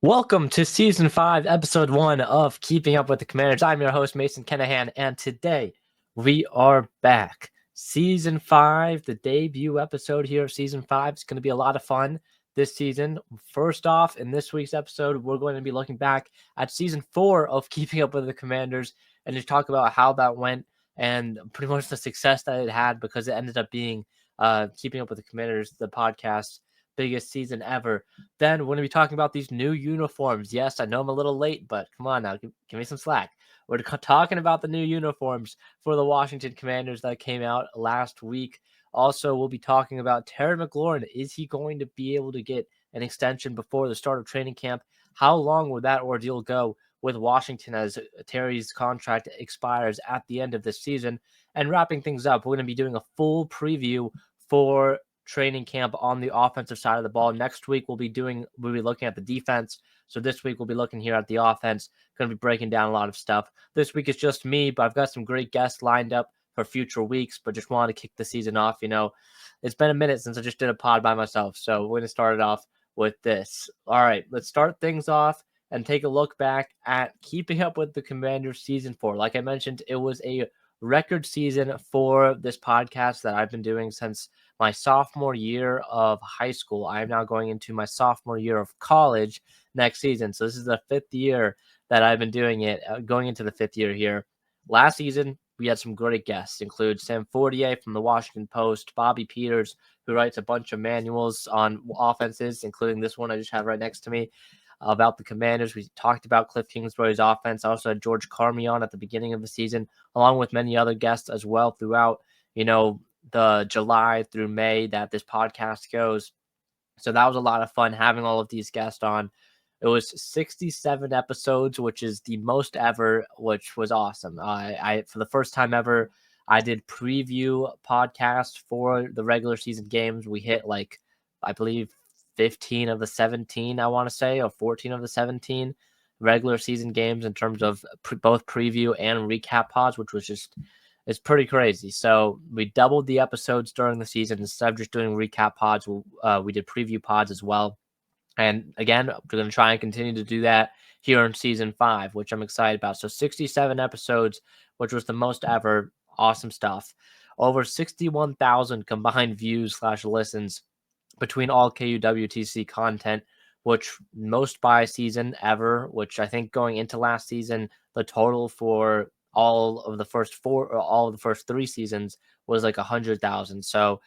Welcome to Season 5, Episode 1 of Keeping Up with the Commanders. I'm your host, Mason Kenahan, and today we are back. Season 5, the debut episode here of Season 5. It's going to be a lot of fun this season. First off, in this week's episode, we're going to be looking back at Season 4 of Keeping Up with the Commanders and just talk about how that went and pretty much the success that it had because it ended up being Keeping Up with the Commanders, the podcast, biggest season ever. Then we're going to be talking about these new uniforms. Yes, I know I'm a little late, but come on now, give me some slack. We're talking about the new uniforms for the Washington Commanders that came out last week. Also, we'll be talking about Terry McLaurin. Is he going to be able to get an extension before the start of training camp? How long will that ordeal go with Washington as Terry's contract expires at the end of this season? And wrapping things up, we're going to be doing a full preview for training camp on the offensive side of the ball. Next week, we'll be looking at the defense. So this week, we'll be looking here at the offense. Going to be breaking down a lot of stuff. This week is just me, but I've got some great guests lined up for future weeks, but just wanted to kick the season off. You know, it's been a minute since I just did a pod by myself. So we're going to start it off with this. All right, let's start things off and take a look back at Keeping Up with the Commanders Season 4. Like I mentioned, it was a record season for this podcast that I've been doing since my sophomore year of high school. I am now going into my sophomore year of college next season. So this is the fifth year that I've been doing it, going into the fifth year here. Last season, we had some great guests, include Sam Fortier from the Washington Post, Bobby Peters, who writes a bunch of manuals on offenses, including this one I just have right next to me, about the Commanders. We talked about Cliff Kingsbury's offense. I also had George Carmi on at the beginning of the season, along with many other guests as well throughout, the July through May that this podcast goes. So that was a lot of fun having all of these guests on. It was 67 episodes, which is the most ever, which was awesome. I for the first time ever, I did preview podcasts for the regular season games. We hit I believe 15 of the 17, I want to say, or 14 of the 17 regular season games in terms of both preview and recap pods, which was just, it's pretty crazy. So we doubled the episodes during the season. Instead of just doing recap pods, we did preview pods as well. And again, we're going to try and continue to do that here in Season 5, which I'm excited about. So 67 episodes, which was the most ever. Awesome stuff. Over 61,000 combined views/listens between all KUWTC content, which most by season ever, which I think going into last season, the total for all of the first three seasons was like 100,000. So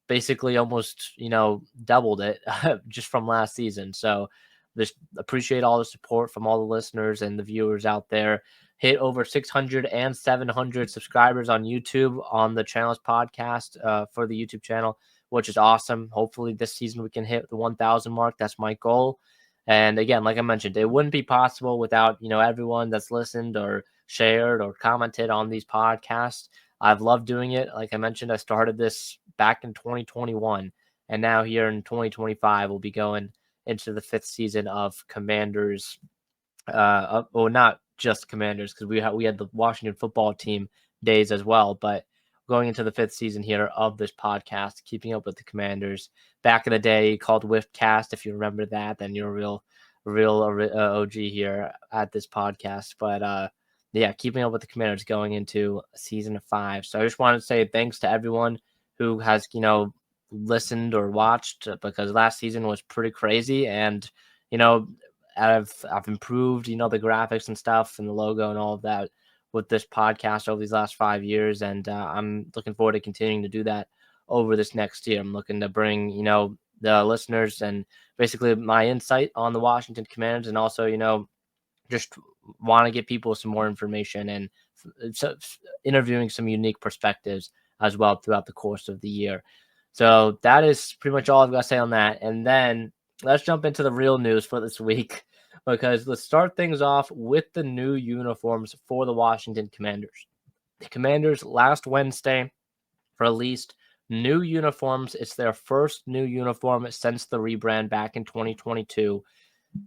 basically almost, doubled it just from last season. So just appreciate all the support from all the listeners and the viewers out there. Hit over 600 and 700 subscribers on YouTube on the channel's podcast for the YouTube channel, which is awesome. Hopefully this season we can hit the 1,000 mark. That's my goal. And again, like I mentioned, it wouldn't be possible without, everyone that's listened or shared or commented on these podcasts. I've loved doing it. Like I mentioned, I started this back in 2021, and now here in 2025, we'll be going into the fifth season of Commanders. Not just Commanders, because we had the Washington football team days as well, but going into the fifth season here of this podcast, Keeping Up with the Commanders. Back in the day, called WIFTcast. If you remember that, then you're a real OG here at this podcast. But yeah, Keeping Up with the Commanders going into Season 5. So I just wanted to say thanks to everyone who has, listened or watched, because last season was pretty crazy. And, I've improved, the graphics and stuff and the logo and all of that with this podcast over these last 5 years. And I'm looking forward to continuing to do that over this next year. I'm looking to bring, the listeners and basically my insight on the Washington Commanders, and also, just want to get people some more information and interviewing some unique perspectives as well throughout the course of the year. So that is pretty much all I've got to say on that. And then let's jump into the real news for this week, because let's start things off with the new uniforms for the Washington Commanders. The Commanders last Wednesday released new uniforms. It's their first new uniform since the rebrand back in 2022.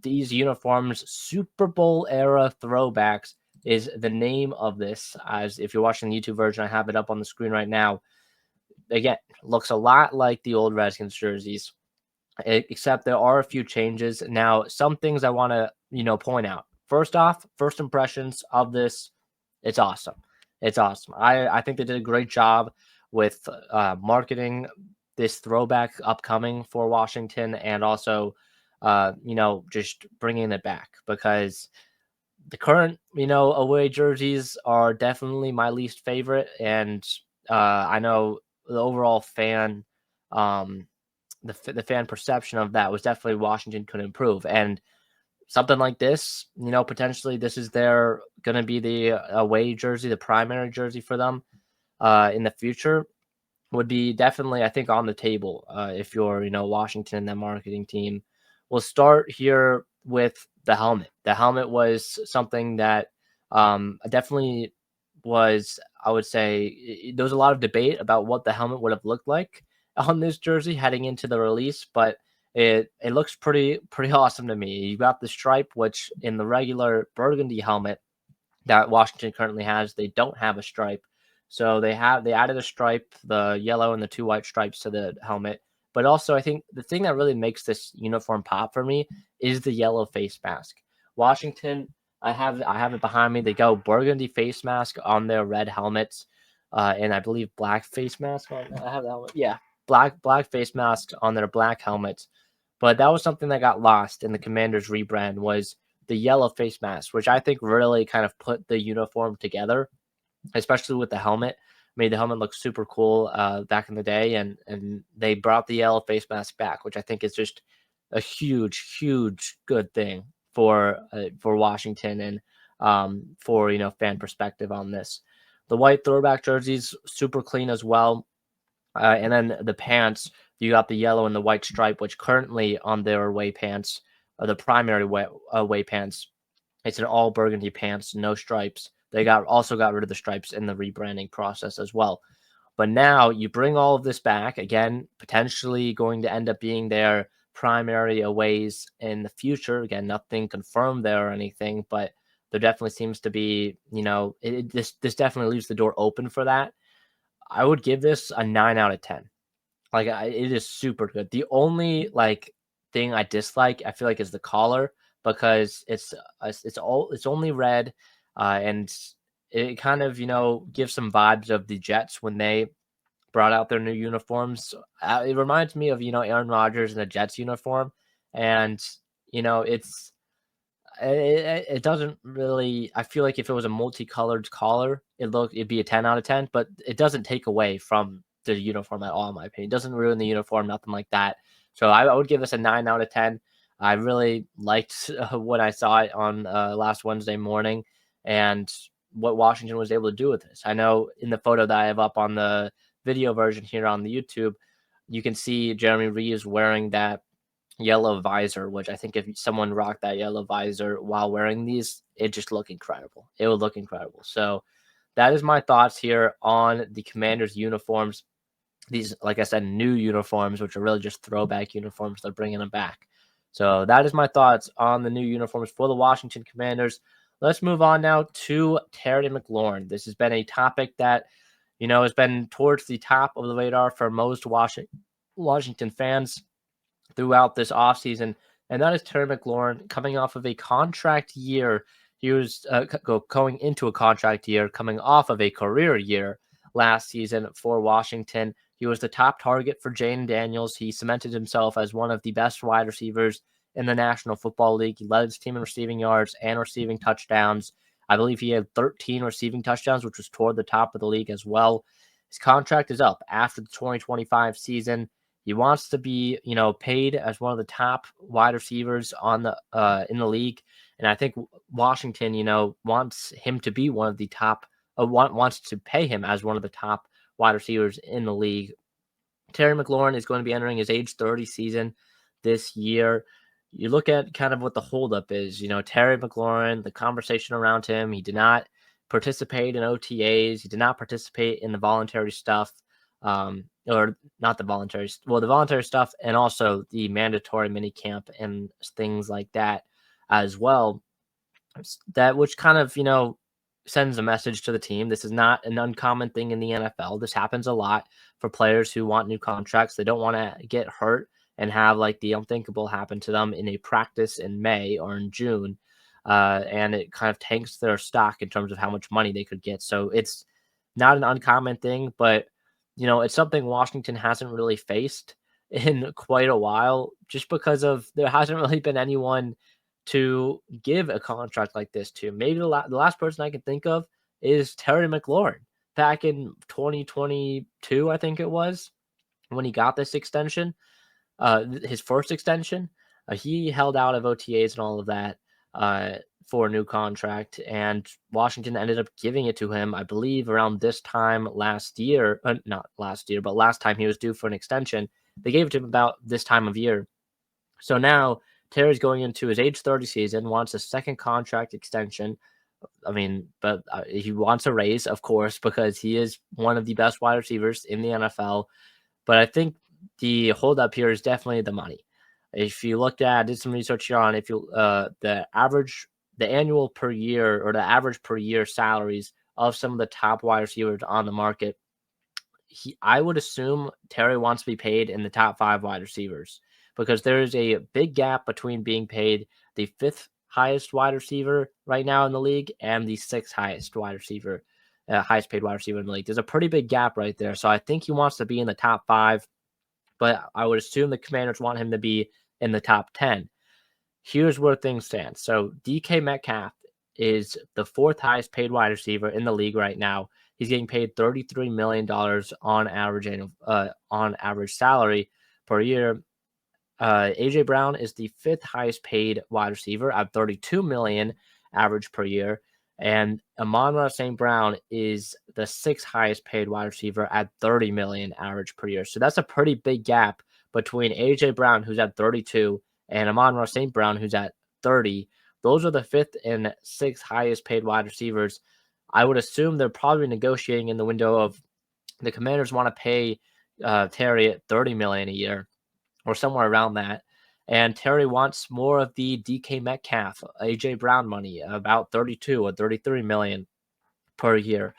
These uniforms, Super Bowl era throwbacks, is the name of this. As if you're watching the YouTube version, I have it up on the screen right now. Again, looks a lot like the old Redskins jerseys. except there are a few changes. Now, some things I want to, point out. First off, first impressions of this, it's awesome. It's awesome. I think they did a great job with marketing this throwback upcoming for Washington, and also, just bringing it back, because the current, away jerseys are definitely my least favorite, and I know the overall fan, um, the fan perception of that was definitely Washington could improve. And something like this, potentially this is their going to be the away jersey, the primary jersey for them in the future, would be definitely, I think, on the table if you're, Washington and the marketing team. We'll start here with the helmet. The helmet was something that definitely was, I would say, there was a lot of debate about what the helmet would have looked like on this jersey heading into the release, but it looks pretty awesome to me. You got the stripe, which in the regular burgundy helmet that Washington currently has, they don't have a stripe. So they added a stripe, the yellow and the two white stripes to the helmet. But also, I think the thing that really makes this uniform pop for me is the yellow face mask. Washington, I have it behind me. They go burgundy face mask on their red helmets, and I believe black face mask on. I have that one. Yeah, black face mask on their black helmets. But that was something that got lost in the Commanders rebrand, was the yellow face mask, which I think really kind of put the uniform together, especially with the helmet. Made the helmet look super cool back in the day, and they brought the yellow face mask back, which I think is just a huge good thing for Washington, and for fan perspective on this. The white throwback jerseys super clean as well, and then the pants, you got the yellow and the white stripe, which currently on their away pants, the primary away pants, it's an all burgundy pants, no stripes. They also got rid of the stripes in the rebranding process as well. But now you bring all of this back again, potentially going to end up being their primary aways in the future. Again, nothing confirmed there or anything, but there definitely seems to be, this definitely leaves the door open for that. I would give this a 9 out of 10. Like, it is super good. The only thing I dislike, I feel like, is the collar, because it's only red, and it kind of gives some vibes of the Jets when they brought out their new uniforms. It reminds me of Aaron Rodgers in the Jets uniform, and it's it doesn't really. I feel like if it was a multicolored collar, it'd be a 10 out of 10, but it doesn't take away from the uniform at all, in my opinion. It doesn't ruin the uniform, nothing like that. So I would give this a 9 out of 10. I really liked when I saw it on last Wednesday morning, and what Washington was able to do with this. I know in the photo that I have up on the video version here on the YouTube, you can see Jeremy Reeves wearing that yellow visor, which I think if someone rocked that yellow visor while wearing these, it just look incredible. It would look incredible. So that is my thoughts here on the Commanders uniforms. These, like I said, new uniforms, which are really just throwback uniforms. They're bringing them back. So that is my thoughts on the new uniforms for the Washington Commanders. Let's move on now to Terry McLaurin. This has been a topic that, has been towards the top of the radar for most Washington fans throughout this offseason, and that is Terry McLaurin coming off of a contract year. He was going into a contract year, coming off of a career year last season for Washington. He was the top target for Jane Daniels. He cemented himself as one of the best wide receivers in the National Football League. He led his team in receiving yards and receiving touchdowns. I believe he had 13 receiving touchdowns, which was toward the top of the league as well. His contract is up after the 2025 season. He wants to be, paid as one of the top wide receivers on the in the league, and I think Washington, wants him to be one of the top. Wants to pay him as one of the top wide receivers in the league. Terry McLaurin is going to be entering his age 30 season this year. You look at kind of what the holdup is. Terry McLaurin, the conversation around him. He did not participate in OTAs. He did not participate in the voluntary stuff. Or not the voluntary, the voluntary stuff, and also the mandatory mini camp and things like that as well. That which kind of, sends a message to the team. This is not an uncommon thing in the NFL. This happens a lot for players who want new contracts. They don't want to get hurt and have like the unthinkable happen to them in a practice in May or in June. And it kind of tanks their stock in terms of how much money they could get. So it's not an uncommon thing, but it's something Washington hasn't really faced in quite a while, just because of there hasn't really been anyone to give a contract like this to. Maybe the last person I can think of is Terry McLaurin back in 2022, I think it was, when he got this extension, his first extension. He held out of OTAs and all of that for a new contract, and Washington ended up giving it to him, I believe, around this time last year. Not last year, but last time he was due for an extension. They gave it to him about this time of year. So now Terry's going into his age 30 season, wants a second contract extension. I mean, but he wants a raise, of course, because he is one of the best wide receivers in the NFL. But I think the holdup here is definitely the money. If you looked at, I did some research here on if you the annual per year or the average per year salaries of some of the top wide receivers on the market, I would assume Terry wants to be paid in the top 5 wide receivers, because there is a big gap between being paid the 5th highest wide receiver right now in the league and the 6th highest wide receiver, highest paid wide receiver in the league. There's a pretty big gap right there. So I think he wants to be in the top 5, but I would assume the Commanders want him to be in the top 10. Here's where things stand. So DK Metcalf is the 4th highest paid wide receiver in the league right now. He's getting paid $33 million on average salary per year. AJ Brown is the 5th highest paid wide receiver at $32 million average per year. And Amon-Ra St. Brown is the 6th highest paid wide receiver at $30 million average per year. So that's a pretty big gap between AJ Brown, who's at 32, and Amon-Ra St. Brown, who's at 30. Those are the 5th and 6th highest paid wide receivers. I would assume they're probably negotiating in the window of the Commanders want to pay Terry at $30 million a year or somewhere around that. And Terry wants more of the DK Metcalf, AJ Brown money, about 32 or 33 million per year.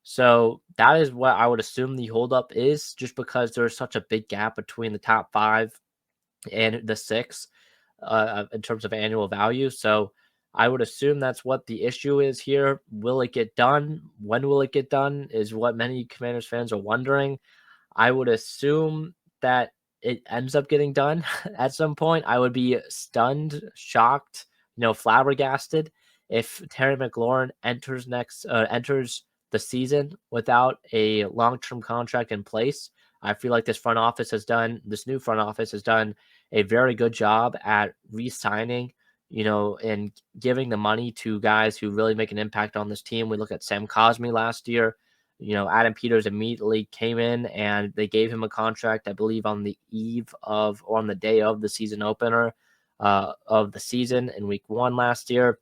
So that is what I would assume the holdup is, just because there's such a big gap between the top 5 and the 6 in terms of annual value. So I would assume that's what the issue is here. Will it get done? When will it get done is what many Commanders fans are wondering. I would assume that it ends up getting done at some point. I would be stunned, shocked, flabbergasted if Terry McLaurin enters the season without a long-term contract in place. I feel like this new front office has done a very good job at re-signing, and giving the money to guys who really make an impact on this team. We look at Sam Cosmi last year. Adam Peters immediately came in and they gave him a contract, I believe, on the day of the season opener of the season in week 1 last year.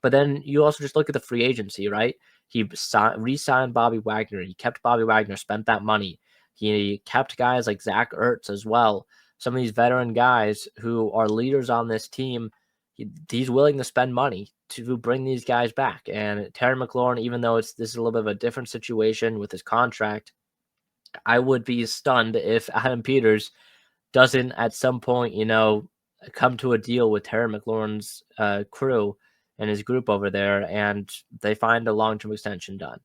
But then you also just look at the free agency, right? He re-signed Bobby Wagner. He kept Bobby Wagner, spent that money. He kept guys like Zach Ertz as well. Some of these veteran guys who are leaders on this team, he's willing to spend money to bring these guys back. And Terry McLaurin, even though this is a little bit of a different situation with his contract, I would be stunned if Adam Peters doesn't at some point, come to a deal with Terry McLaurin's crew and his group over there, and they find a long-term extension done.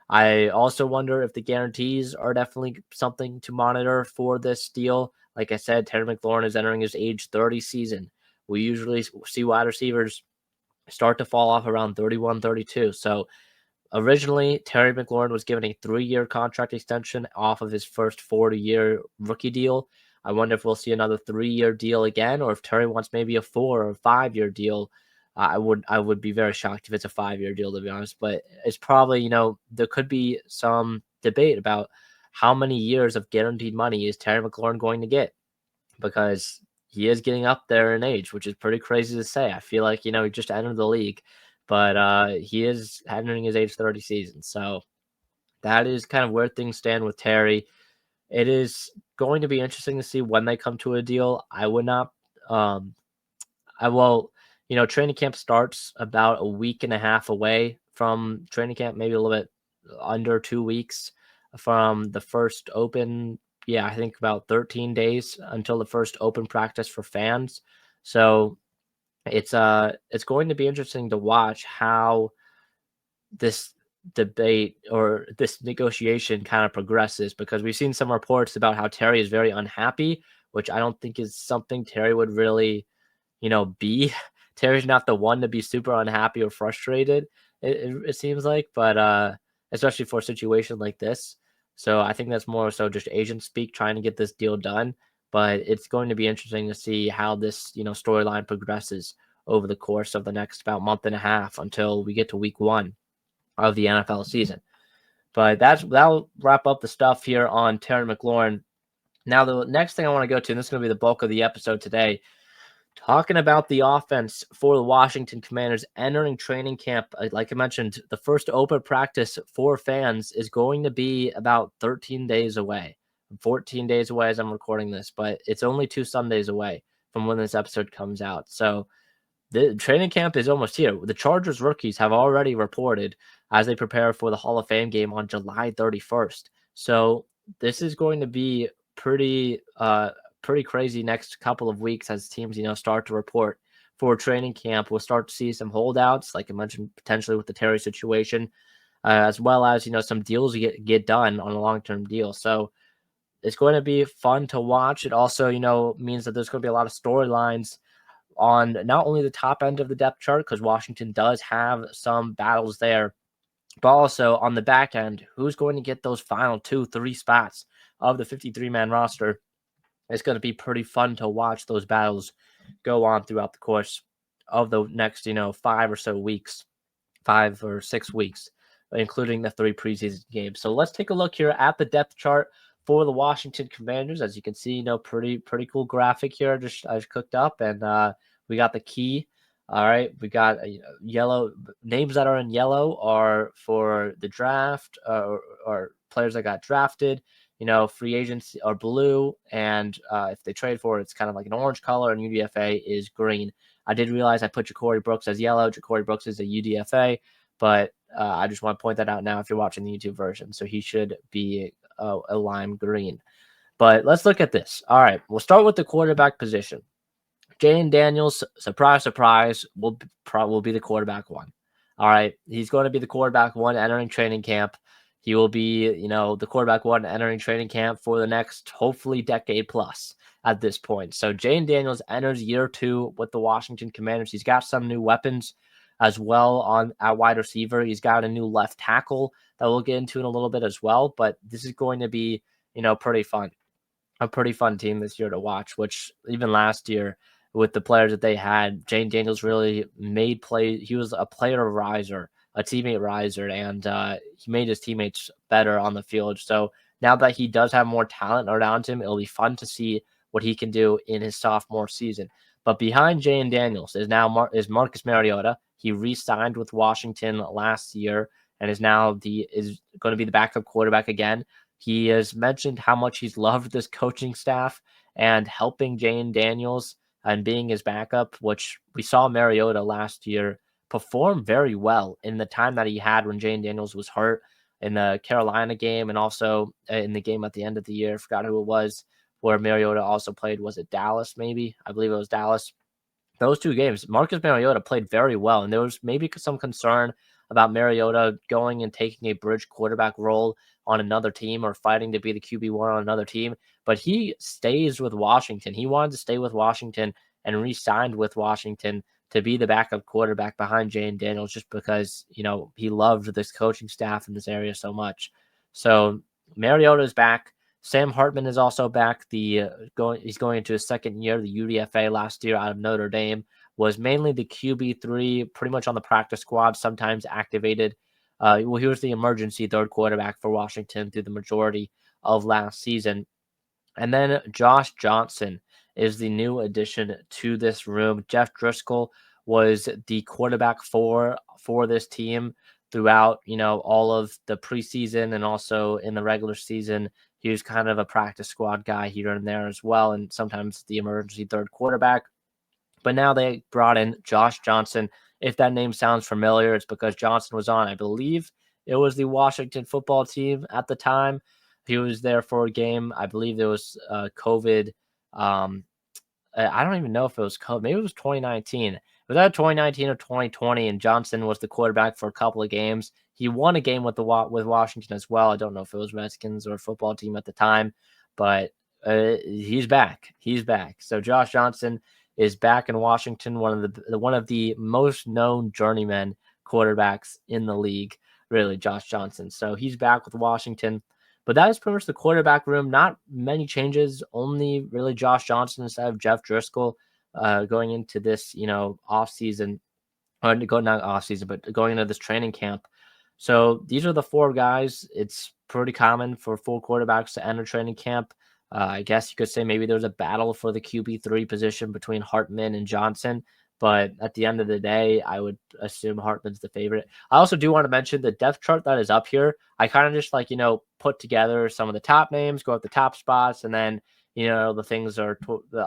I also wonder if the guarantees are definitely something to monitor for this deal. Like I said, Terry McLaurin is entering his age 30 season. We usually see wide receivers start to fall off around 31, 32. So originally, Terry McLaurin was given a 3-year contract extension off of his first 40-year rookie deal. I wonder if we'll see another 3-year deal again, or if Terry wants maybe a 4 or 5-year deal. I would be very shocked if it's a 5-year deal, to be honest. But it's probably, there could be some debate about how many years of guaranteed money is Terry McLaurin going to get, because he is getting up there in age, which is pretty crazy to say. I feel like, he just entered the league, but he is entering his age 30 season. So that is kind of where things stand with Terry. It is going to be interesting to see when they come to a deal. I would not, training camp starts about a week and a half away from training camp, maybe a little bit under 2 weeks from the first open I think about 13 days until the first open practice for fans. So it's going to be interesting to watch how this debate or this negotiation kind of progresses, because we've seen some reports about how Terry is very unhappy, which I don't think is something Terry would really, be. Terry's not the one to be super unhappy or frustrated, it seems like, but especially for a situation like this. So I think that's more so just agent speak trying to get this deal done. But it's going to be interesting to see how this, storyline progresses over the course of the next about month and a half until we get to week 1 of the NFL season. But that'll wrap up the stuff here on Terry McLaurin. Now, the next thing I want to go to, and this is going to be the bulk of the episode today, talking about the offense for the Washington Commanders entering training camp. Like I mentioned, the first open practice for fans is going to be about 13 days away. 14 days away as I'm recording this, but it's only 2 Sundays away from when this episode comes out. So the training camp is almost here. The Chargers rookies have already reported as they prepare for the Hall of Fame game on July 31st. So this is going to be pretty crazy next couple of weeks as teams, start to report for training camp. We'll start to see some holdouts, like I mentioned, potentially with the Terry situation, as well as, some deals get done on a long-term deal. So it's going to be fun to watch. It also, means that there's going to be a lot of storylines on not only the top end of the depth chart, because Washington does have some battles there, but also on the back end, who's going to get those final 2-3 spots of the 53-man roster. It's going to be pretty fun to watch those battles go on throughout the course of the next, 5 or so weeks, 5 or 6 weeks, including the 3 preseason games. So let's take a look here at the depth chart for the Washington Commanders. As you can see, pretty cool graphic here. I just cooked up, and we got the key. All right, we got yellow names that are in yellow are for the draft or players that got drafted. Free agents are blue, and if they trade for it, it's kind of like an orange color, and UDFA is green. I did realize I put Ja'Cory Brooks as yellow. Ja'Cory Brooks is a UDFA, but I just want to point that out now if you're watching the YouTube version. So he should be a lime green. But let's look at this. All right, we'll start with the quarterback position. Jayden Daniels, surprise, surprise, will be the quarterback 1. All right, he's going to be the quarterback 1 entering training camp. He will be, the quarterback 1 entering training camp for the next, hopefully, decade plus at this point. So Jayden Daniels enters year 2 with the Washington Commanders. He's got some new weapons as well at wide receiver. He's got a new left tackle that we'll get into in a little bit as well. But this is going to be, pretty fun. A pretty fun team this year to watch, which even last year with the players that they had, Jayden Daniels really made play. He was a player riser, a teammate riser, and he made his teammates better on the field. So now that he does have more talent around him, it'll be fun to see what he can do in his sophomore season. But behind Jayden Daniels is now Marcus Mariota. He re-signed with Washington last year and is now is going to be the backup quarterback again. He has mentioned how much he's loved this coaching staff and helping Jayden Daniels and being his backup, which we saw Mariota last year perform very well in the time that he had when Jayden Daniels was hurt in the Carolina game and also in the game at the end of the year. I forgot who it was where Mariota also played. Was it Dallas maybe? I believe it was Dallas. Those 2 games, Marcus Mariota played very well, and there was maybe some concern about Mariota going and taking a bridge quarterback role on another team or fighting to be the QB1 on another team, but he stays with Washington. He wanted to stay with Washington and re-signed with Washington to be the backup quarterback behind Jayden Daniels just because, he loved this coaching staff in this area so much. So Mariota is back. Sam Hartman is also back. He's going into his second year. The UDFA last year out of Notre Dame was mainly the QB3, pretty much on the practice squad, sometimes activated. He was the emergency 3rd quarterback for Washington through the majority of last season. And then Josh Johnson is the new addition to this room. Jeff Driscoll was the quarterback for this team throughout, all of the preseason and also in the regular season. He was kind of a practice squad guy here and there as well, and sometimes the emergency 3rd quarterback. But now they brought in Josh Johnson. If that name sounds familiar, it's because Johnson was on, I believe it was the Washington football team at the time. He was there for a game. I believe there was COVID. Um, I don't even know if it was COVID. Maybe it was 2019. It was either 2019 or 2020, and Johnson was the quarterback for a couple of games. He won a game with with Washington as well. I don't know if it was Redskins or a football team at the time, but he's back. He's back. So Josh Johnson is back in Washington, one of the most known journeyman quarterbacks in the league. Really, Josh Johnson. So he's back with Washington. But that is pretty much the quarterback room. Not many changes, only really Josh Johnson instead of Jeff Driscoll going into this, off season, or not off season, but going into this training camp. So these are the four guys. It's pretty common for four quarterbacks to enter training camp. I guess you could say maybe there's a battle for the QB3 position between Hartman and Johnson. But at the end of the day, I would assume Hartman's the favorite. I also do want to mention the depth chart that is up here. I kind of just put together some of the top names, go up the top spots, and then, the things are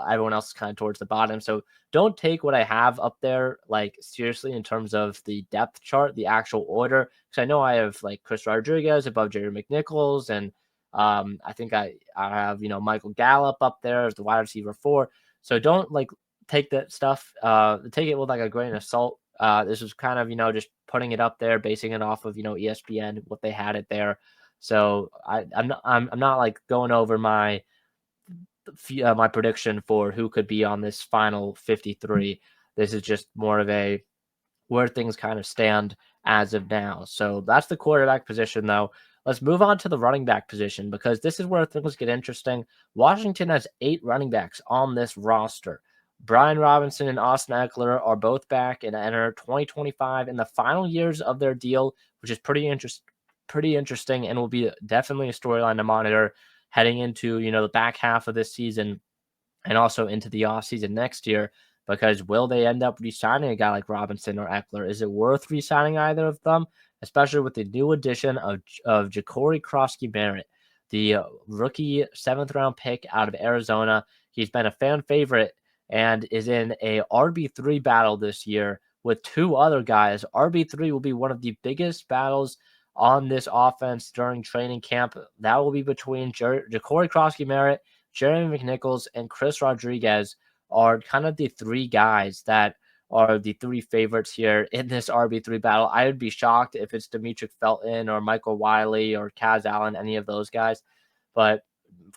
everyone else is kind of towards the bottom. So don't take what I have up there seriously in terms of the depth chart, the actual order. Because I know I have Chris Rodriguez above Jerry McNichols, and I think I have Michael Gallup up there as the wide receiver 4. So don't take that stuff, take it with a grain of salt. This was kind of, just putting it up there, basing it off of, ESPN, what they had it there. So I'm not going over my prediction for who could be on this final 53. This is just more of a where things kind of stand as of now. So that's the quarterback position, though. Let's move on to the running back position, because this is where things get interesting. Washington has 8 running backs on this roster. Brian Robinson and Austin Eckler are both back and enter 2025 in the final years of their deal, which is pretty interesting, and will be definitely a storyline to monitor heading into the back half of this season and also into the offseason next year. Because will they end up re-signing a guy like Robinson or Eckler? Is it worth re-signing either of them, especially with the new addition of Ja'Cory Krosky-Barrett, the rookie 7th-round pick out of Arizona? He's been a fan favorite and is in a RB3 battle this year with 2 other guys. RB3 will be one of the biggest battles on this offense during training camp. That will be between Ja'Cory Krosky-Barrett, Jeremy McNichols, and Chris Rodriguez are kind of the 3 guys that are the 3 favorites here in this RB3 battle. I would be shocked if it's Demetric Felton or Michael Wiley or Kaz Allen, any of those guys. But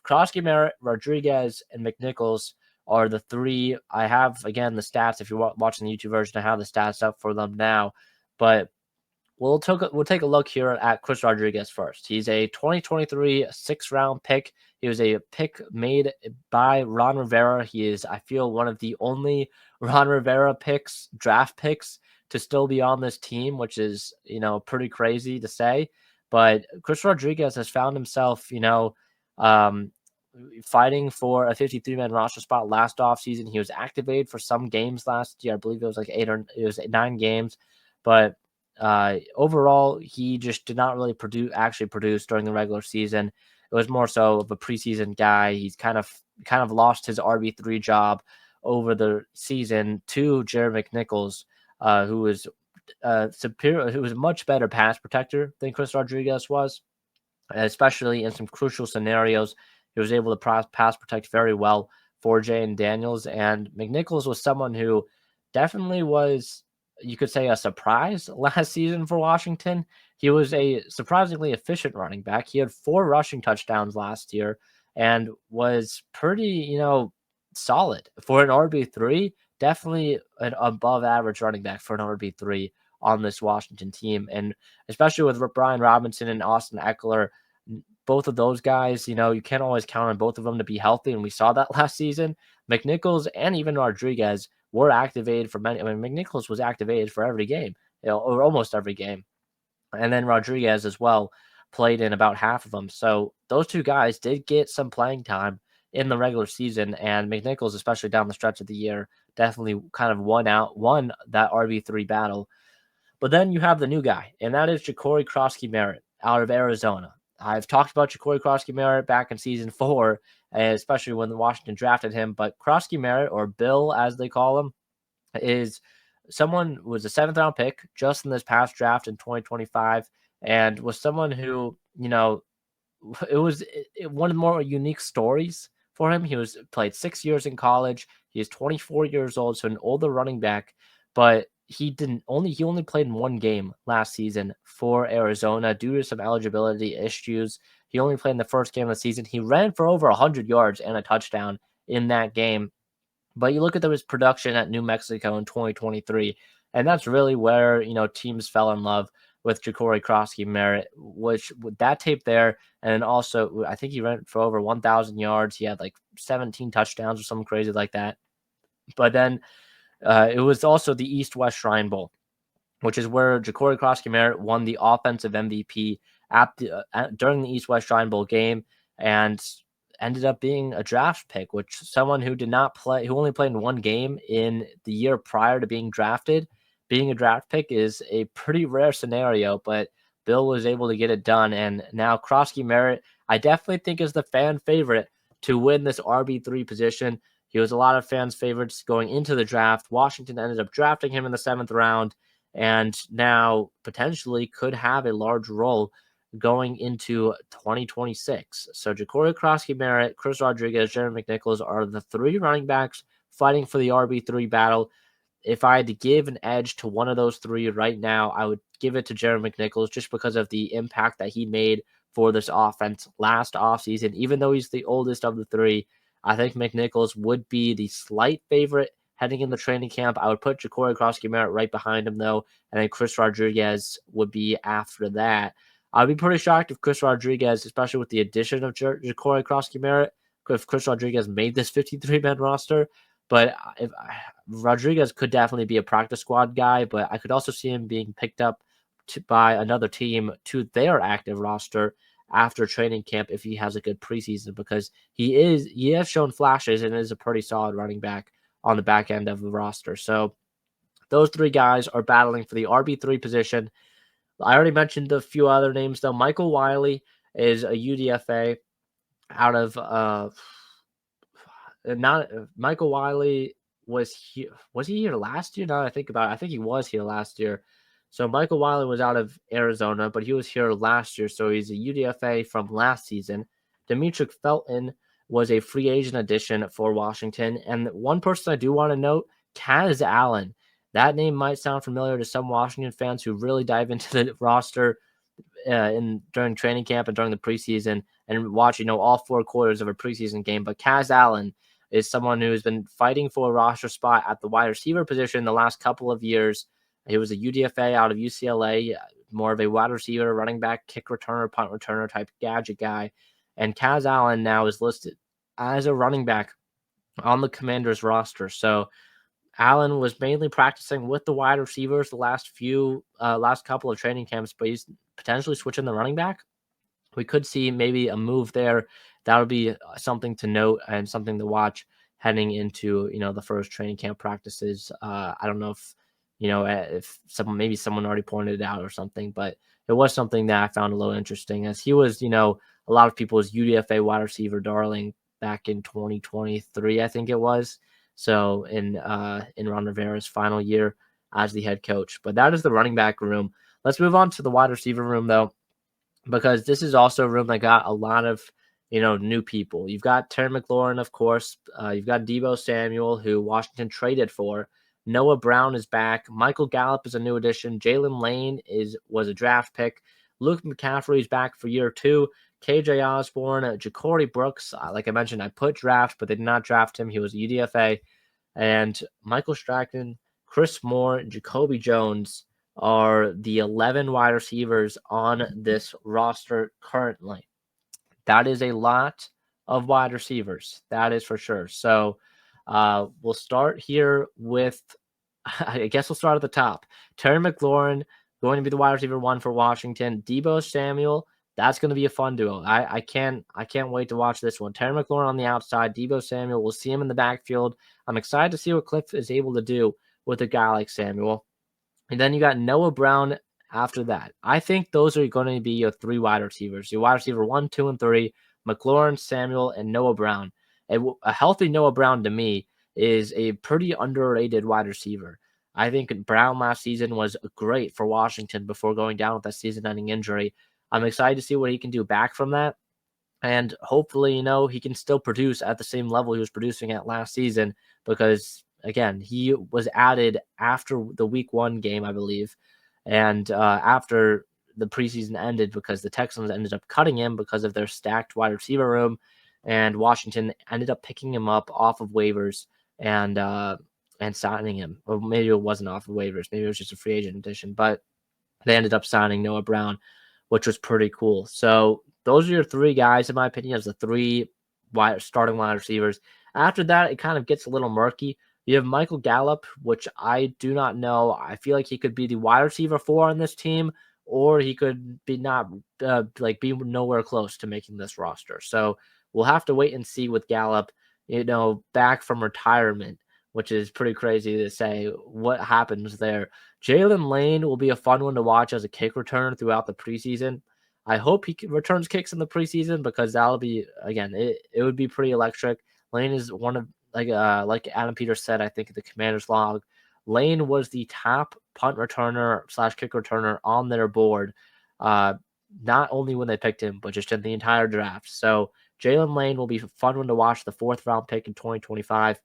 Krosky-Barrett, Rodriguez, and McNichols are the 3. I have, again, the stats. If you're watching the YouTube version, I have the stats up for them now. But we'll take a look here at Chris Rodriguez first. He's a 2023 6th-round pick. He was a pick made by Ron Rivera. He is, I feel, one of the only Ron Rivera draft picks to still be on this team, which is, pretty crazy to say. But Chris Rodriguez has found himself, fighting for a 53-man roster spot last offseason. He was activated for some games last year. I believe it was 9 games. But overall, he just did not really produce during the regular season. It was more so of a preseason guy. He's kind of lost his RB3 job over the season to Jared McNichols, who was superior, who was a much better pass protector than Chris Rodriguez was, especially in some crucial scenarios. He was able to pass protect very well for Jayden Daniels, and McNichols was someone who definitely was, you could say, a surprise last season for Washington. He was a surprisingly efficient running back. He had 4 rushing touchdowns last year and was pretty, solid for an RB3. Definitely an above average running back for an RB3 on this Washington team. And especially with Brian Robinson and Austin Eckler, both of those guys, you can't always count on both of them to be healthy. And we saw that last season. McNichols and even Rodriguez were activated for many. I mean, McNichols was activated for every game, or almost every game. And then Rodriguez as well played in about half of them. So those 2 guys did get some playing time in the regular season. And McNichols, especially down the stretch of the year, definitely kind of won that RB3 battle. But then you have the new guy, and that is Ja'Cory Krosky-Barrett out of Arizona. I've talked about Ja'Cory Krosky-Barrett back in season 4, especially when Washington drafted him. But Krosky-Barrett, or Bill as they call him, was a 7th-round pick just in this past draft in 2025, and was someone who, it was one of the more unique stories for him. He was played 6 years in college. He is 24 years old, so an older running back, but he only played in one game last season for Arizona due to some eligibility issues. He only played in the first game of the season. He ran for over 100 yards and a touchdown in that game. But you look at his production at New Mexico in 2023, and that's really where, teams fell in love with Ja'Cory Krosky-Merritt, which with that tape there, and then also I think he ran for over 1,000 yards. He had like 17 touchdowns or something crazy like that. But then it was also the East-West Shrine Bowl, which is where Ja'Cory Krosky-Merritt won the offensive MVP during the East-West Shrine Bowl game, and ended up being a draft pick, which someone who did not play, who only played in one game in the year prior to being drafted, being a draft pick is a pretty rare scenario, but Bill was able to get it done. And now Krosky-Merritt, I definitely think, is the fan favorite to win this RB3 position. He was a lot of fans' favorites going into the draft. Washington ended up drafting him in the 7th round, and now potentially could have a large role going into 2026. So Ja'Cory Krosky-Merritt, Chris Rodriguez, Jeremy McNichols are the three running backs fighting for the RB3 battle. If I had to give an edge to one of those three right now, I would give it to Jeremy McNichols just because of the impact that he made for this offense last offseason. Even though he's the oldest of the three, I think McNichols would be the slight favorite heading into training camp. I would put Ja'Cory Krosky-Merritt right behind him, though, and then Chris Rodriguez would be after that. I'd be pretty shocked if Chris Rodriguez, especially with the addition of Ja'Cory Krosky-Merritt, if Chris Rodriguez made this 53-man roster. But if Rodriguez could definitely be a practice squad guy, but I could also see him being picked up by another team to their active roster after training camp if he has a good preseason, because he has shown flashes and is a pretty solid running back on the back end of the roster. So those three guys are battling for the RB3 position. I already mentioned a few other names, though. Michael Wiley is a UDFA out of not Michael Wiley was here. Was he here last year? Now that I think about it, I think he was here last year. So Michael Wiley was out of Arizona, but he was here last year. So he's a UDFA from last season. Demetric Felton was a free agent addition for Washington. And one person I do want to note, Kaz Allen. That name might sound familiar to some Washington fans who really dive into the roster during training camp and during the preseason and watch, all 4 quarters of a preseason game. But Kaz Allen is someone who's been fighting for a roster spot at the wide receiver position the last couple of years. He was a UDFA out of UCLA, more of a wide receiver, running back, kick returner, punt returner type gadget guy. And Kaz Allen now is listed as a running back on the Commanders roster. So Allen was mainly practicing with the wide receivers the last couple of training camps, but he's potentially switching the running back. We could see maybe a move there. That would be something to note and something to watch heading into, the first training camp practices. I don't know if someone already pointed it out or something, but it was something that I found a little interesting, as he was, a lot of people's UDFA wide receiver darling back in 2023, I think it was. So in Ron Rivera's final year as the head coach. But that is the running back room. Let's move on to the wide receiver room, though, because this is also a room that got a lot of, new people. You've got Terry McLaurin, of course. You've got Deebo Samuel, who Washington traded for. Noah Brown is back. Michael Gallup is a new addition. Jalen Lane was a draft pick. Luke McCaffrey is back for year 2. KJ Osborne, Ja'Cory Brooks. Like I mentioned, I put draft, but they did not draft him. He was a UDFA. And Michael Strackton, Chris Moore, and Jacoby Jones are the 11 wide receivers on this roster currently. That is a lot of wide receivers. That is for sure. So we'll start here with, I guess we'll start at the top. Terry McLaurin going to be the wide receiver 1 for Washington. Deebo Samuel, that's going to be a fun duo. I can't wait to watch this one. Terry McLaurin on the outside, Deebo Samuel. We'll see him in the backfield. I'm excited to see what Cliff is able to do with a guy like Samuel. And then you got Noah Brown after that. I think those are going to be your 3 wide receivers. Your wide receiver 1, 2, and 3, McLaurin, Samuel, and Noah Brown. A healthy Noah Brown, to me, is a pretty underrated wide receiver. I think Brown last season was great for Washington before going down with that season-ending injury. I'm excited to see what he can do back from that. And hopefully, he can still produce at the same level he was producing at last season because, again, he was added after the week 1 game, I believe, and after the preseason ended because the Texans ended up cutting him because of their stacked wide receiver room, and Washington ended up picking him up off of waivers and signing him. Or maybe it wasn't off of waivers. Maybe it was just a free agent addition, but they ended up signing Noah Brown, which was pretty cool. So those are your 3 guys, in my opinion, as the 3 starting wide receivers. After that, it kind of gets a little murky. You have Michael Gallup, which I do not know. I feel like he could be the wide receiver 4 on this team, or he could be not be nowhere close to making this roster. So we'll have to wait and see with Gallup, back from retirement, which is pretty crazy to say what happens there. Jalen Lane will be a fun one to watch as a kick returner throughout the preseason. I hope he returns kicks in the preseason because that'll be, again, it would be pretty electric. Lane is one of, like Adam Peters said, I think in the Commanders log, Lane was the top punt returner / kick returner on their board, not only when they picked him, but just in the entire draft. So Jalen Lane will be a fun one to watch, the 4th round pick in 2025.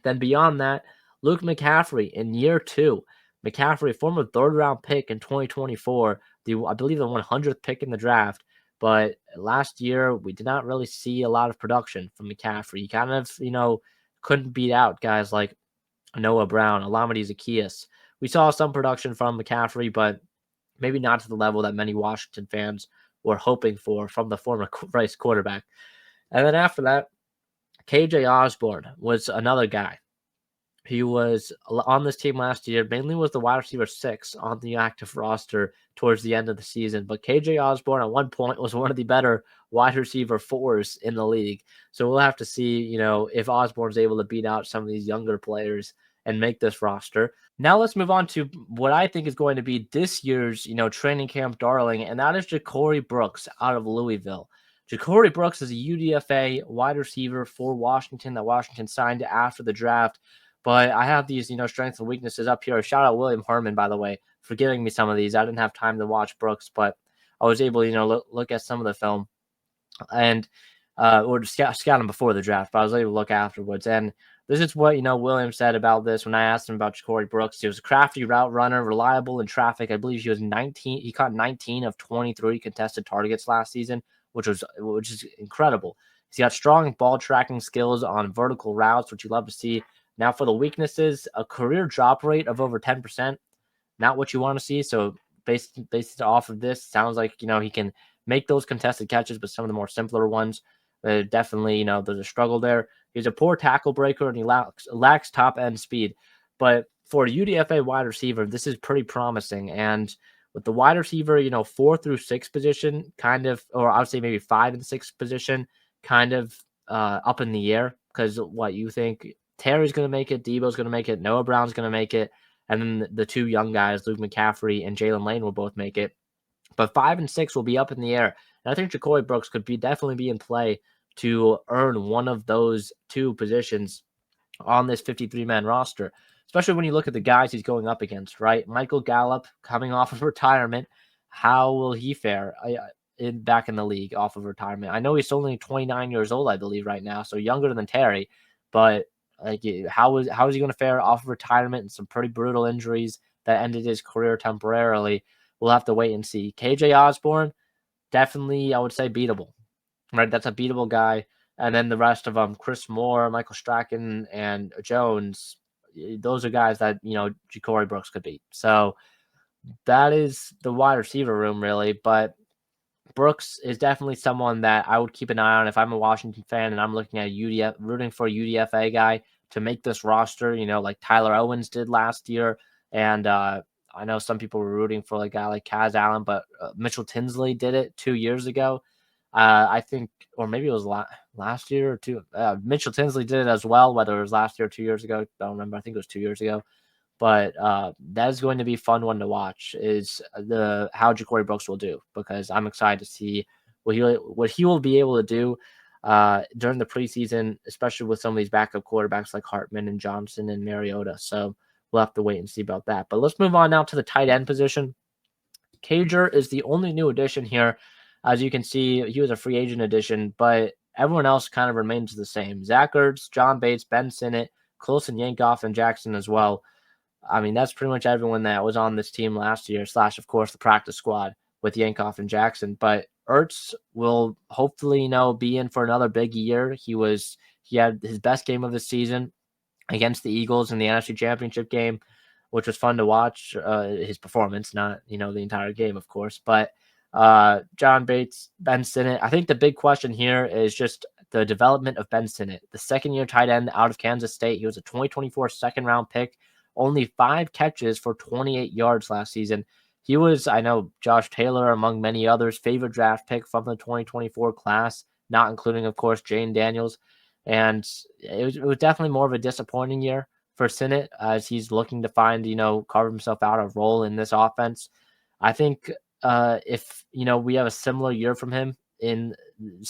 Then beyond that, Luke McCaffrey in year 2. McCaffrey, former 3rd round pick in 2024, I believe the 100th pick in the draft. But last year, we did not really see a lot of production from McCaffrey. He kind of, couldn't beat out guys like Noah Brown, Alameda Zaccheaus. We saw some production from McCaffrey, but maybe not to the level that many Washington fans were hoping for from the former Rice quarterback. And then after that, KJ Osborne was another guy. He was on this team last year, mainly was the wide receiver 6 on the active roster towards the end of the season. But KJ Osborne at one point was one of the better wide receiver 4s in the league. So we'll have to see, if Osborne's able to beat out some of these younger players and make this roster. Now let's move on to what I think is going to be this year's, training camp darling, and that is Ja'Cory Brooks out of Louisville. Ja'Cory Brooks is a UDFA wide receiver for Washington that Washington signed after the draft. But I have these, strengths and weaknesses up here. Shout out William Herman, by the way, for giving me some of these. I didn't have time to watch Brooks, but I was able to, look at some of the film and or scout him before the draft, but I was able to look afterwards. And this is what, William said about this when I asked him about Ja'Cory Brooks. He was a crafty route runner, reliable in traffic. I believe he caught 19 of 23 contested targets last season, which is incredible. He's got strong ball tracking skills on vertical routes, which you love to see. Now for the weaknesses, a career drop rate of over 10%, not what you want to see. So based off of this, sounds like, he can make those contested catches, but some of the more simpler ones, definitely, there's a struggle there. He's a poor tackle breaker and he lacks top end speed. But for a UDFA wide receiver, this is pretty promising. And with the wide receiver, 4 through 6 position, kind of, or I would say maybe 5 and 6 position, kind of up in the air. Because what you think, Terry's going to make it, Debo's going to make it, Noah Brown's going to make it, and then the 2 young guys, Luke McCaffrey and Jalen Lane, will both make it. But 5 and 6 will be up in the air. And I think Ja'Cory Brooks could definitely be in play to earn one of those 2 positions on this 53-man roster, especially when you look at the guys he's going up against, right? Michael Gallup coming off of retirement. How will he fare back in the league off of retirement? I know he's only 29 years old, I believe, right now, so younger than Terry, but how is he going to fare off of retirement and some pretty brutal injuries that ended his career temporarily? We'll have to wait and see. KJ Osborne, definitely, I would say, beatable. Right, that's a beatable guy. And then the rest of them, Chris Moore, Michael Strachan, and Jones, those are guys that, Ja'Cory Brooks could beat. So that is the wide receiver room, really. But Brooks is definitely someone that I would keep an eye on if I'm a Washington fan and I'm looking at rooting for a UDFA guy to make this roster, like Tyler Owens did last year. And I know some people were rooting for a guy like Kaz Allen, but Mitchell Tinsley did it 2 years ago. I think, or maybe it was last year or 2. Mitchell Tinsley did it as well, whether it was last year or 2 years ago. I don't remember. I think it was 2 years ago. But that is going to be a fun one to watch, is how Ja'Cory Brooks will do, because I'm excited to see what he will be able to do during the preseason, especially with some of these backup quarterbacks like Hartman and Johnson and Mariota. So we'll have to wait and see about that. But let's move on now to the tight end position. Cager is the only new addition here. As you can see, he was a free agent addition, but everyone else kind of remains the same. Zach Ertz, John Bates, Ben Sinnott, Colson Yankoff, and Jackson as well. I mean, that's pretty much everyone that was on this team last year, / of course, the practice squad with Yankoff and Jackson. But Ertz will hopefully, be in for another big year. He had his best game of the season against the Eagles in the NFC Championship game, which was fun to watch. His performance, not the entire game, of course. But John Bates, Ben Sinnott. I think the big question here is just the development of Ben Sinnott, the second-year tight end out of Kansas State. He was a 2024 second-round pick, only 5 catches for 28 yards last season. He was, I know, Josh Taylor, among many others, favorite draft pick from the 2024 class, not including, of course, Jane Daniels. And it was definitely more of a disappointing year for Sinnott as he's looking to find, carve himself out a role in this offense. I think if, we have a similar year from him in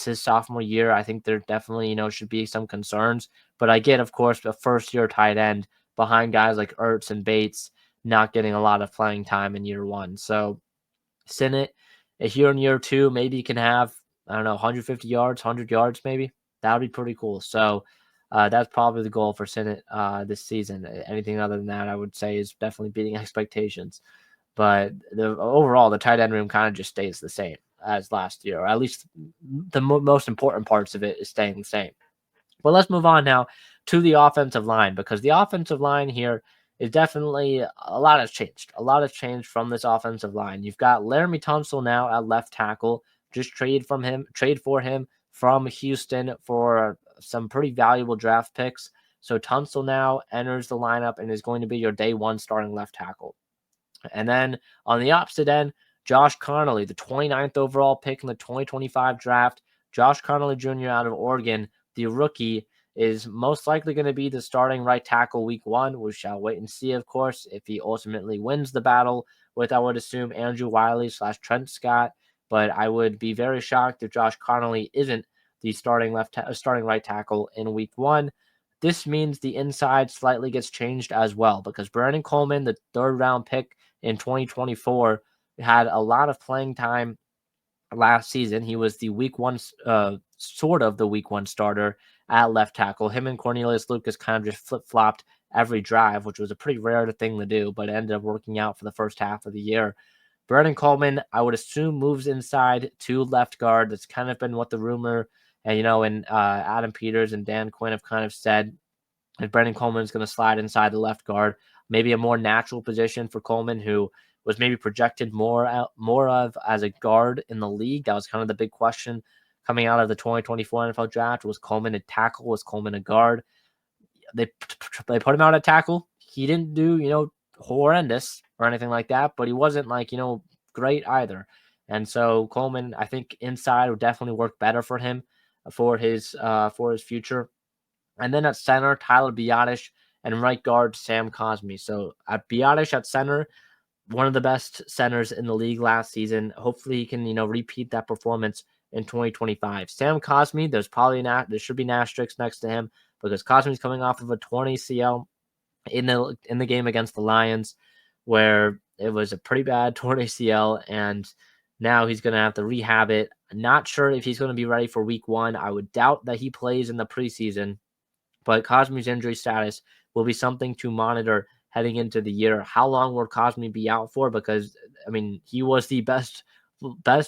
his sophomore year, I think there definitely, should be some concerns. But I get, of course, a first-year tight end behind guys like Ertz and Bates not getting a lot of playing time in year one. So Sinnott, here in year two, maybe he can have, 150 yards, 100 yards maybe. That would be pretty cool. So that's probably the goal for Sinnott this season. Anything other than that, I would say, is definitely beating expectations. But overall, the tight end room kind of just stays the same as last year, or at least the most important parts of it is staying the same. But let's move on now to the offensive line, because the offensive line here is definitely a lot has changed. A lot has changed from this offensive line. You've got Laramie Tunsil now at left tackle, just trade for him from Houston for some pretty valuable draft picks. So Tunsil now enters the lineup and is going to be your day one starting left tackle. And then on the opposite end, Josh Connolly, the 29th overall pick in the 2025 draft. Josh Connolly Jr. out of Oregon, the rookie, is most likely going to be the starting right tackle week one. We shall wait and see, of course, if he ultimately wins the battle with, I would assume, Andrew Wiley / Trent Scott. But I would be very shocked if Josh Connolly isn't the starting right tackle in week one. This means the inside slightly gets changed as well, because Brandon Coleman, the 3rd round pick in 2024, had a lot of playing time last season. He was the week one, sort of the week one starter at left tackle. Him and Cornelius Lucas kind of just flip-flopped every drive, which was a pretty rare thing to do, but it ended up working out for the first half of the year. Brandon Coleman, I would assume, moves inside to left guard. That's kind of been what the rumor, and Adam Peters and Dan Quinn have kind of said. And Brandon Coleman is going to slide inside the left guard, maybe a more natural position for Coleman, who was maybe projected more of as a guard in the league. That was kind of the big question coming out of the 2024 NFL draft. Was Coleman a tackle? Was Coleman a guard? They put him out at tackle. He didn't do, horrendous or anything like that, but he wasn't great either. And so Coleman, I think inside would definitely work better for him for his future. And then at center, Tyler Biadasz, and right guard, Sam Cosmi. So at Biadasz at center, one of the best centers in the league last season. Hopefully he can, repeat that performance in 2025. Sam Cosmi, there should be an asterisk next to him, because Cosmi's coming off of a torn ACL in the game against the Lions, where it was a pretty bad torn ACL, and now he's going to have to rehab it. Not sure if he's going to be ready for week one. I would doubt that he plays in the preseason, but Cosmi's injury status will be something to monitor heading into the year. How long will Cosmi be out for? Because, he was the best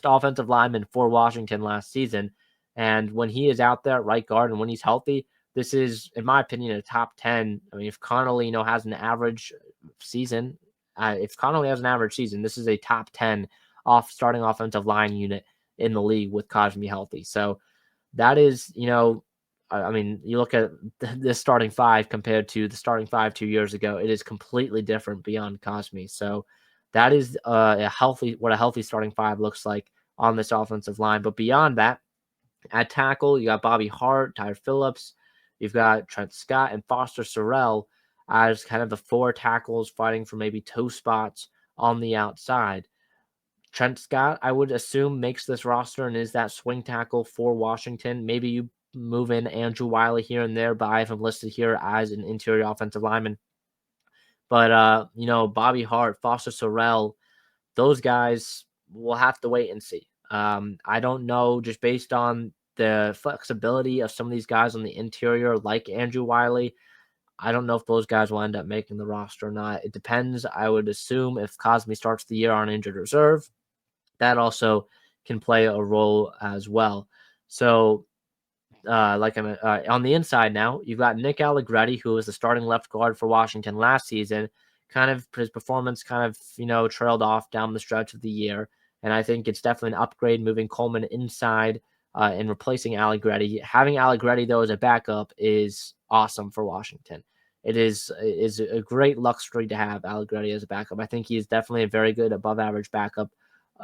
offensive lineman for Washington last season. And when he is out there at right guard and when he's healthy, this is, in my opinion, a top 10. If Connolly, has an average season, this is a top 10 starting offensive line unit in the league with Cosmi healthy. So that is, you look at this starting five compared to the starting five 2 years ago, it is completely different beyond Cosmi. So that is what a healthy starting five looks like on this offensive line. But beyond that, at tackle, you got Bobby Hart, Tyler Phillips, you've got Trent Scott and Foster Sorrell as kind of the 4 tackles fighting for maybe 2 spots on the outside. Trent Scott, I would assume, makes this roster and is that swing tackle for Washington. Maybe you move in Andrew Wiley here and there, but I have him listed here as an interior offensive lineman. But, Bobby Hart, Foster Sorrell, those guys, we'll have to wait and see. I don't know, just based on the flexibility of some of these guys on the interior, like Andrew Wiley. I don't know if those guys will end up making the roster or not. It depends. I would assume if Cosme starts the year on injured reserve, that also can play a role as well. So, on the inside now, you've got Nick Allegretti, who was the starting left guard for Washington last season. Kind of his performance trailed off down the stretch of the year. And I think it's definitely an upgrade moving Coleman inside and replacing Allegretti. Having Allegretti, though, as a backup is awesome for Washington. It is a great luxury to have Allegretti as a backup. I think he is definitely a very good above average backup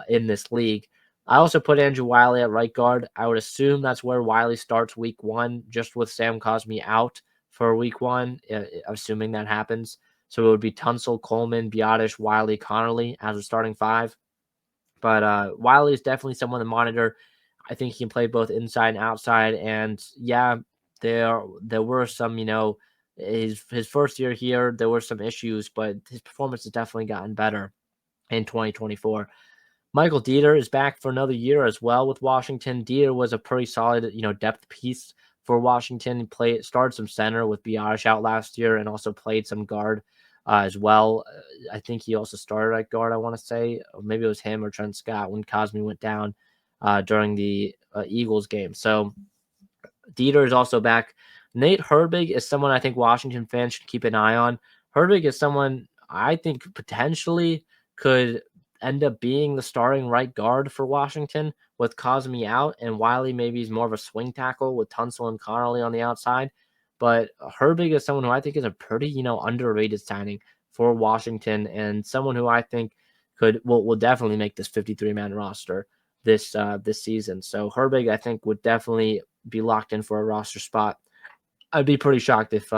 in this league. I also put Andrew Wiley at right guard. I would assume that's where Wiley starts week one, just with Sam Cosme out for week one, assuming that happens. So it would be Tunsil, Coleman, Biotish, Wiley, Connerly as a starting five. But Wiley is definitely someone to monitor. I think he can play both inside and outside. And yeah, there were some, his first year here, there were some issues, but his performance has definitely gotten better in 2024. Michael Dieter is back for another year as well with Washington. Dieter was a pretty solid, depth piece for Washington. He started some center with Biotish out last year and also played some guard as well. I think he also started at guard, I want to say. Or maybe it was him or Trent Scott when Cosme went down during the Eagles game. So Dieter is also back. Nate Herbig is someone I think Washington fans should keep an eye on. Herbig is someone I think potentially could end up being the starting right guard for Washington with Cosme out, and Wiley maybe is more of a swing tackle with Tunsil and Connerly on the outside. But Herbig is someone who I think is a pretty, underrated signing for Washington, and someone who I think will definitely make this 53-man roster this season. So Herbig, I think, would definitely be locked in for a roster spot. I'd be pretty shocked if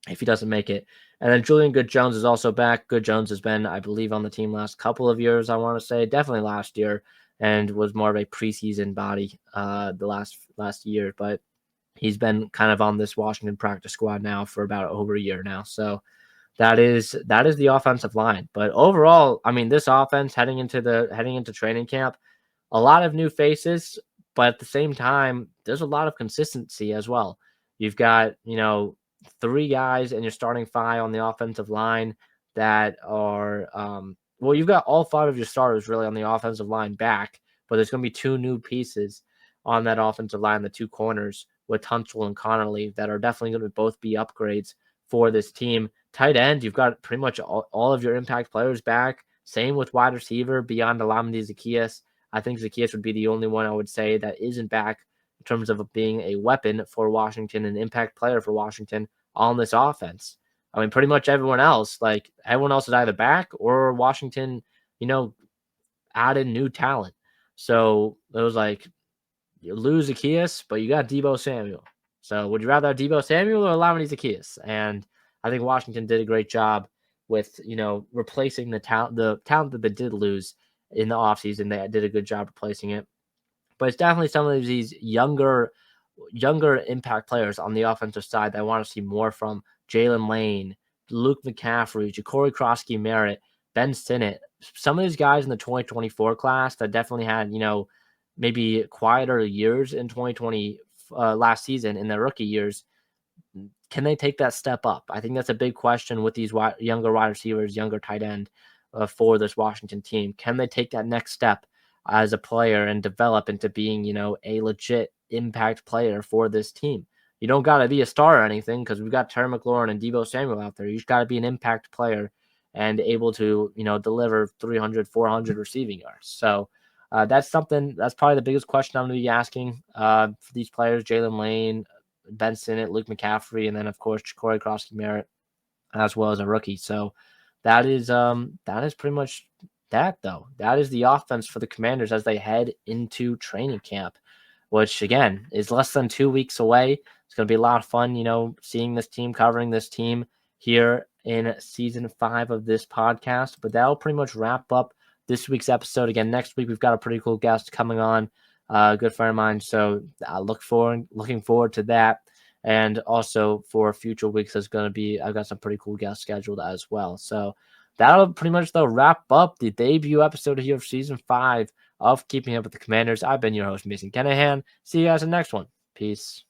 he doesn't make it. And then Julian Good-Jones is also back. Good-Jones has been, I believe, on the team last couple of years, I want to say, definitely last year, and was more of a preseason body the last year. But he's been kind of on this Washington practice squad now for about over a year now. So that is the offensive line. But overall, I mean, this offense heading into training camp, a lot of new faces, but at the same time, there's a lot of consistency as well. You've got, three guys in your starting five on the offensive line that are, you've got all five of your starters really on the offensive line back, but there's going to be two new pieces on that offensive line, the two corners with Tunsil and Connerly that are definitely going to both be upgrades for this team. Tight end, you've got pretty much all of your impact players back. Same with wide receiver beyond Olamide Zaccheaus. I think Zaccheaus would be the only one I would say that isn't back in terms of being a weapon for Washington, an impact player for Washington on this offense. I mean, pretty much everyone else is either back or Washington, added new talent. So it was like, you lose Zaccheaus, but you got Deebo Samuel. So would you rather have Deebo Samuel or Olamide Zaccheaus? And I think Washington did a great job with, replacing the talent that they did lose in the offseason. They did a good job replacing it. But it's definitely some of these younger impact players on the offensive side that I want to see more from. Jalen Lane, Luke McCaffrey, Ja'Cory Crosskey-Merritt, Ben Sinnott. Some of these guys in the 2024 class that definitely had, maybe quieter years in 2020 last season in their rookie years. Can they take that step up? I think that's a big question with these younger wide receivers, younger tight end for this Washington team. Can they take that next step as a player and develop into being, a legit impact player for this team? You don't got to be a star or anything because we've got Terry McLaurin and Deebo Samuel out there. You just got to be an impact player and able to, deliver 300, 400 receiving yards. So that's probably the biggest question I'm going to be asking for these players, Jalen Lane, Ben Sinnott, Luke McCaffrey, and then, of course, Ja'Cory Crosskey-Merritt, as well as a rookie. So that is pretty much that, though. That is the offense for the Commanders as they head into training camp, which, again, is less than 2 weeks away. It's going to be a lot of fun, seeing this team, covering this team here in season 5 of this podcast. But that'll pretty much wrap up this week's episode. Again, next week we've got a pretty cool guest coming on, a good friend of mine. So looking forward to that. And also for future weeks, I've got some pretty cool guests scheduled as well. So that'll pretty much wrap up the debut episode here of season 5 of Keeping Up with the Commanders. I've been your host, Mason Kenahan. See you guys in the next one. Peace.